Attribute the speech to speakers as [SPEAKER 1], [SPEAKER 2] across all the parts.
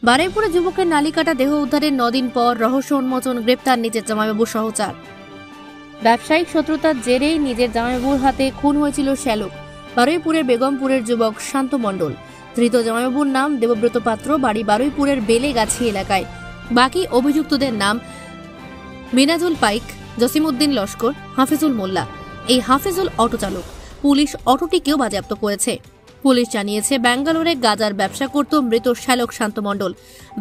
[SPEAKER 1] বারুইপুরে যুবকের নালিকাটা দেহ উদ্ধারের 9 দিন পর রহস্য উন্মোচন, গ্রেপ্তার নিজের জামাইবাবু সহ 4। ব্যবসায়িক শত্রুতার জেরেই নিজের জামাইবাবুর হাতে খুন হয়েছিল শ্যালক। বারুইপুরের বেগমপুরের যুবক শান্ত মণ্ডল। ধৃত জামাইবাবুর নাম দেবব্রত পাত্র, বাড়ি বারুইপুরের বেলেগাছি এলাকায়। বাকি অভিযুক্তদের নাম মিনাজুল পাইক, জসিমউদ্দিন লস্কর, হাফিজুল মোল্লা। এই হাফিজুল অটো চালক। পুলিশ অটোটিকেও বাজেয়াপ্ত করেছে। পুলিশ জানিয়েছে, ব্যাঙ্গালোরে গাঁজার ব্যবসা করত মৃত শ্যালক শান্ত মণ্ডল।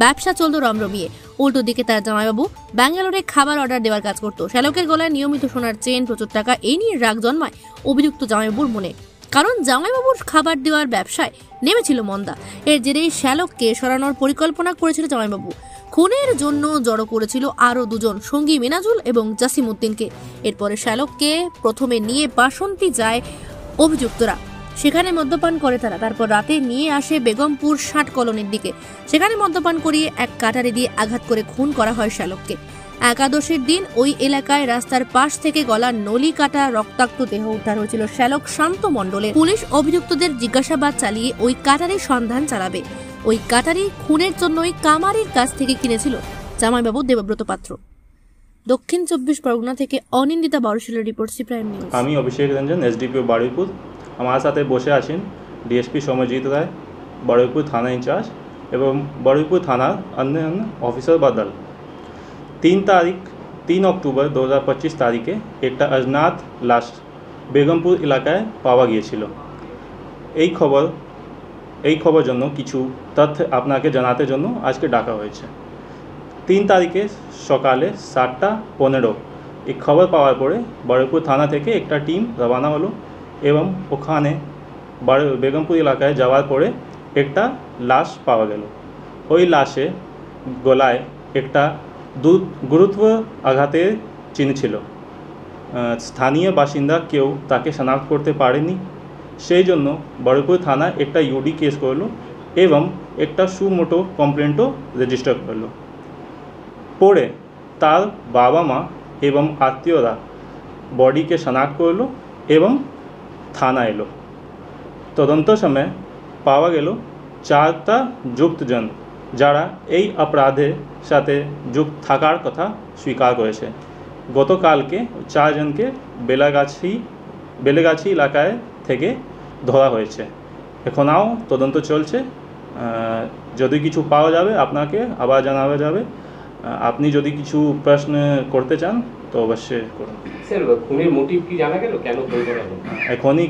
[SPEAKER 1] ব্যবসা চলত রমরমিয়ে। উল্টো দিকে তার জামাইবাবু ব্যাঙ্গালোরে খাবার অর্ডার দেওয়ার কাজ করত। শ্যালকের গলায় নিয়মিত সোনার চেন, প্রচুর টাকা। এই নিয়ে রাগ জন্মায় অভিযুক্ত জামাইবাবুর মনে, কারণ জামাইবাবুর খাবার দেওয়ার ব্যবসায় নেমেছিল মন্দা। এর জেরেই শ্যালককে সরানোর পরিকল্পনা করেছিল জামাইবাবু। খুনের জন্য জড়ো করেছিল আরও 2 জন সঙ্গী, মিনাজুল এবং জসিমউদ্দিনকে। এরপরে শ্যালককে প্রথমে নিয়ে বাসন্তী যায় অভিযুক্তরা। সেখানে মদ্যপান করে তারা। তারপর রাতে নিয়ে আসে বেগমপুর 60 কলোনির দিকে। সেখানে মদ্যপান করিয়ে এক কাটারি দিয়ে আঘাত করে খুন করা হয় শ্যালককে। একাদশীর দিন ওই এলাকায় রাস্তার পাশ থেকে গলার নলি কাটা রক্তাক্ত দেহ উদ্ধার হয়েছিল শ্যালক শান্ত মণ্ডলের। পুলিশ অভিযুক্তদের জিজ্ঞাসাবাদ চালিয়ে ওই কাটারির সন্ধান চালাবে। ওই কাটারি খুনের জন্যই কামারির কাছ থেকে কিনেছিল জামাইবাবু দেবব্রত পাত্র। দক্ষিণ 24 পরগনা থেকে অনিন্দিতা বড়শিলের রিপোর্ট, সি প্রাইম নিউজ।
[SPEAKER 2] আমি অভিষেক রঞ্জন, এসডিপিও বারুইপুর। আমার সাথে বসে আছেন ডিএসপি সৌম্যজিৎ রায়, বারুইপুর থানা ইনচার্জ, এবং বারুইপুর থানার অন্য অফিসার বা দল। 3 অক্টোবর 2025 তারিখে একটা অজ্ঞাত লাশ বেগমপুর এলাকায় পাওয়া গিয়েছিল। এই খবর জন্য কিছু তথ্য আপনাকে জানাতে জন্য আজকে ডাকা হয়েছে। 3 তারিখে সকালে 7:15 এই খবর পাওয়ার পরে বারুইপুর থানা থেকে একটা টিম রওনা হলো এবং ওখানে বেগমপুর এলাকায় যাওয়ার পরে একটা লাশ পাওয়া গেল। ওই লাশে গলায় একটা গুরুতর আঘাতের চিহ্ন ছিল। স্থানীয় বাসিন্দা কেউ তাকে শনাক্ত করতে পারেনি। সেই জন্য বারুইপুর থানা একটা ইউডি কেস করলো এবং একটা সুমোটো কমপ্লেন্টও রেজিস্টার করলো। পরে তার বাবা মা এবং আত্মীয়রা বডিকে শনাক্ত করলো এবং থানা এলো। তদন্ত সময় পাওয়া গেল 4টা যুক্তজন যারা এই অপরাধের সাথে যুক্ত থাকার কথা স্বীকার করেছে। গতকালকে 4 জনকে বেলেগাছি এলাকায় থেকে ধরা হয়েছে। এখনও তদন্ত চলছে। যদি কিছু পাওয়া যাবে আপনাকে আবার জানানো যাবে। আপনি যদি কিছু প্রশ্ন করতে চান তো অবশ্যই করুন।
[SPEAKER 3] স্যার, খুনের মোটিভ কি জানা গেল? কেন খুন করা হলো?
[SPEAKER 2] এখনই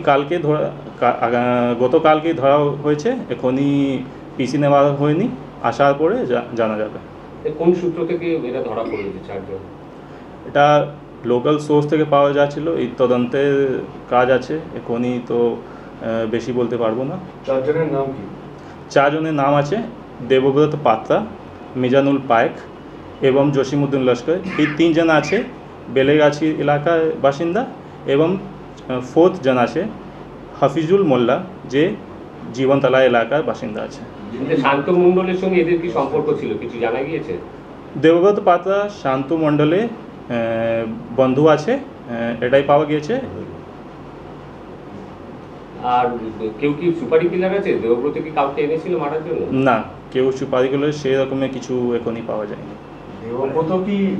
[SPEAKER 2] গতকালকে ধরা হয়েছে। এখনই পিসি নেওয়া হয়নি, আসার পরে জানা যাবে।
[SPEAKER 3] কোন সূত্র থেকে এটা ধরা পড়েছে 4 জন?
[SPEAKER 2] এটা লোকাল সোর্স থেকে পাওয়া যাচ্ছিল। এই তদন্তের কাজ আছে, এখনই তো বেশি বলতে পারবো না।
[SPEAKER 4] 4 জনের নাম কি?
[SPEAKER 2] 4 জনের নাম আছে দেবব্রত পাত্র, মিজানুল পাইক এবং জসিমউদ্দিন লস্কর। এই 3 জন আছে বেলেগাছি এলাকার বাসিন্দা, এবং 4th জন আছে হাফিজুল মোল্লা, যে জীবনতলা এলাকার বাসিন্দা আছে।
[SPEAKER 3] শান্ত মণ্ডলের সঙ্গে এদের কি সম্পর্ক ছিল, কিছু জানা গিয়েছে?
[SPEAKER 2] দেবব্রত পাত্র শান্ত মণ্ডলে বন্ধু আছে, এটাই পাওয়া গিয়েছে।
[SPEAKER 3] আর কেউ কি সুপারি কিলার আছে? দেবব্রত কি কাউকে এনেছিল মারার জন্য?
[SPEAKER 2] না, কেউ সুপারি কিলার সেই রকমের কিছু এখনই পাওয়া যায়নি।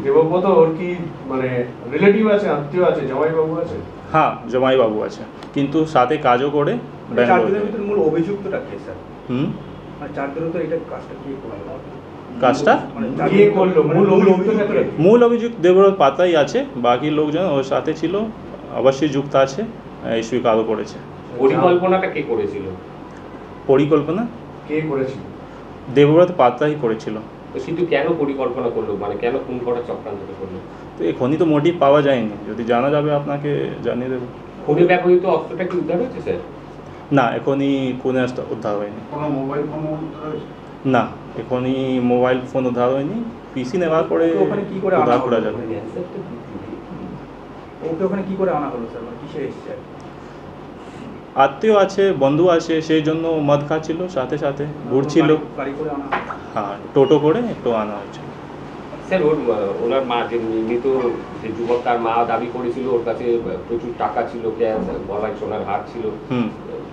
[SPEAKER 4] দেবব্রত ওর কি মানে রিলেটিভ আছে, আত্মীয় আছে, জামাইবাবু আছে?
[SPEAKER 2] হ্যাঁ, জামাইবাবু আছে, কিন্তু সাথে কাজও করে ব্যাঙ্গালোরে।
[SPEAKER 4] মূল অভিযুক্তটা কে স্যার?
[SPEAKER 2] কাজটা মূল অভিযুক্ত দেবব্রত পাত্রই আছে। বাকি লোকজন ওর সাথে ছিল, অবশ্যই যুক্ত আছে, এই স্বীকারও করেছে।
[SPEAKER 3] পরিকল্পনাটা কে করেছিল?
[SPEAKER 2] পরিকল্পনা
[SPEAKER 4] কে করেছিল?
[SPEAKER 2] দেবব্রত পাত্রই করেছিল।
[SPEAKER 3] তো কিন্তু কেন পরিকল্পনা করলো, মানে কেন খুন করার চক্রান্ত করলো?
[SPEAKER 2] তো এখনই তো মোটিভ পাওয়া যায়নি, যদি জানা যাবে আপনাকে জানিয়ে দেবো।
[SPEAKER 3] খুনে ব্যবহৃত অস্ত্রটা কি উদ্ধার হয়েছে স্যার?
[SPEAKER 2] না, এখনই খুনে উদ্ধার হয়নি।
[SPEAKER 4] কোনো মোবাইল ফোন উদ্ধার হয়েছে?
[SPEAKER 2] না, এখনই মোবাইল ফোন উদ্ধার হয়নি। পিসি নেওয়ার পরে
[SPEAKER 4] ওখানে কি করে
[SPEAKER 2] উদ্ধার করা যাবে।
[SPEAKER 4] ওকে ওখানে কি করে আনা হলো স্যার, মানে কিসে এসেছে?
[SPEAKER 2] আত্মীয় আছে, বন্ধু আছে, সেই জন্য মদ খাচ্ছিল, সাথে সাথে ঘুরছিল। হ্যাঁ, টোটো করে একটু আনা হয়েছে।
[SPEAKER 3] স্যার, ওনার মা যে মৃত যে যুবক, তার মা দাবি করেছিল ওর কাছে প্রচুর টাকা ছিল, গলায় সোনার হার ছিল।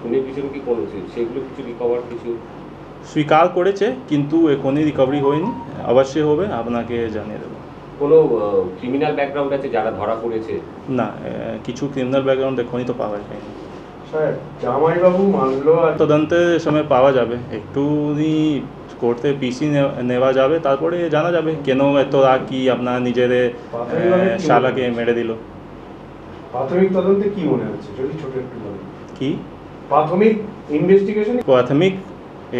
[SPEAKER 3] খুনের পিছনে কি কোনো সেগুলো কিছু রিকভার কিছু?
[SPEAKER 2] স্বীকার করেছে, কিন্তু এখনই রিকভারি হয়নি, অবশ্যই হবে, আপনাকে জানিয়ে দেবো।
[SPEAKER 3] কোনো ক্রিমিনাল ব্যাকগ্রাউন্ড আছে যারা ধরা পড়েছে?
[SPEAKER 2] না, কিছু ক্রিমিনাল ব্যাকগ্রাউন্ড এখনই তো পাওয়া যায়নি।
[SPEAKER 4] সাহেব জামাইবাবু মানলো আর
[SPEAKER 2] তদন্তের সময় পাওয়া যাবে, একটুখানি কোর্টে পিসি নেওয়া যাবে, তারপরে জানা যাবে কেন এত রাগ, কি আপনার নিজের শালাকে মেরে দিল।
[SPEAKER 4] প্রাথমিক তদন্তে কি মনে হচ্ছে যদি ছোট একটু বলেন?
[SPEAKER 2] কি
[SPEAKER 4] প্রাথমিক ইনভেস্টিগেশন
[SPEAKER 2] প্রাথমিক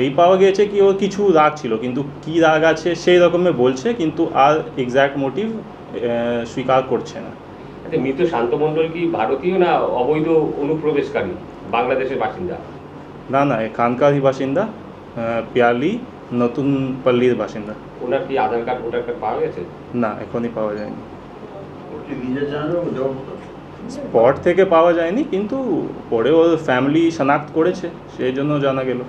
[SPEAKER 2] এই পাওয়া গেছে কি ওর কিছু রাগ ছিল, কিন্তু কি রাগ আছে সেই রকমের বলছে, কিন্তু আর এক্স্যাক্ট মোটিভ স্বীকার করছে না।
[SPEAKER 3] আচ্ছা, মৃত শান্ত মণ্ডল কি ভারতীয় না অবৈধ অনুপ্রবেশকারী, বাংলাদেশের বাসিন্দা?
[SPEAKER 2] না না, এখানকারই বাসিন্দা, পিয়ালি নতুন পল্লীর বাসিন্দা।
[SPEAKER 3] ওনার কি আধার কার্ড ভোটার কার্ড পাওয়া গেছে?
[SPEAKER 2] না, এখনই পাওয়া যায়নি। স্পট থেকে পাওয়া যায়নি, কিন্তু পরে ওর ফ্যামিলি শনাক্ত করেছে, সেই জন্য জানা গেল।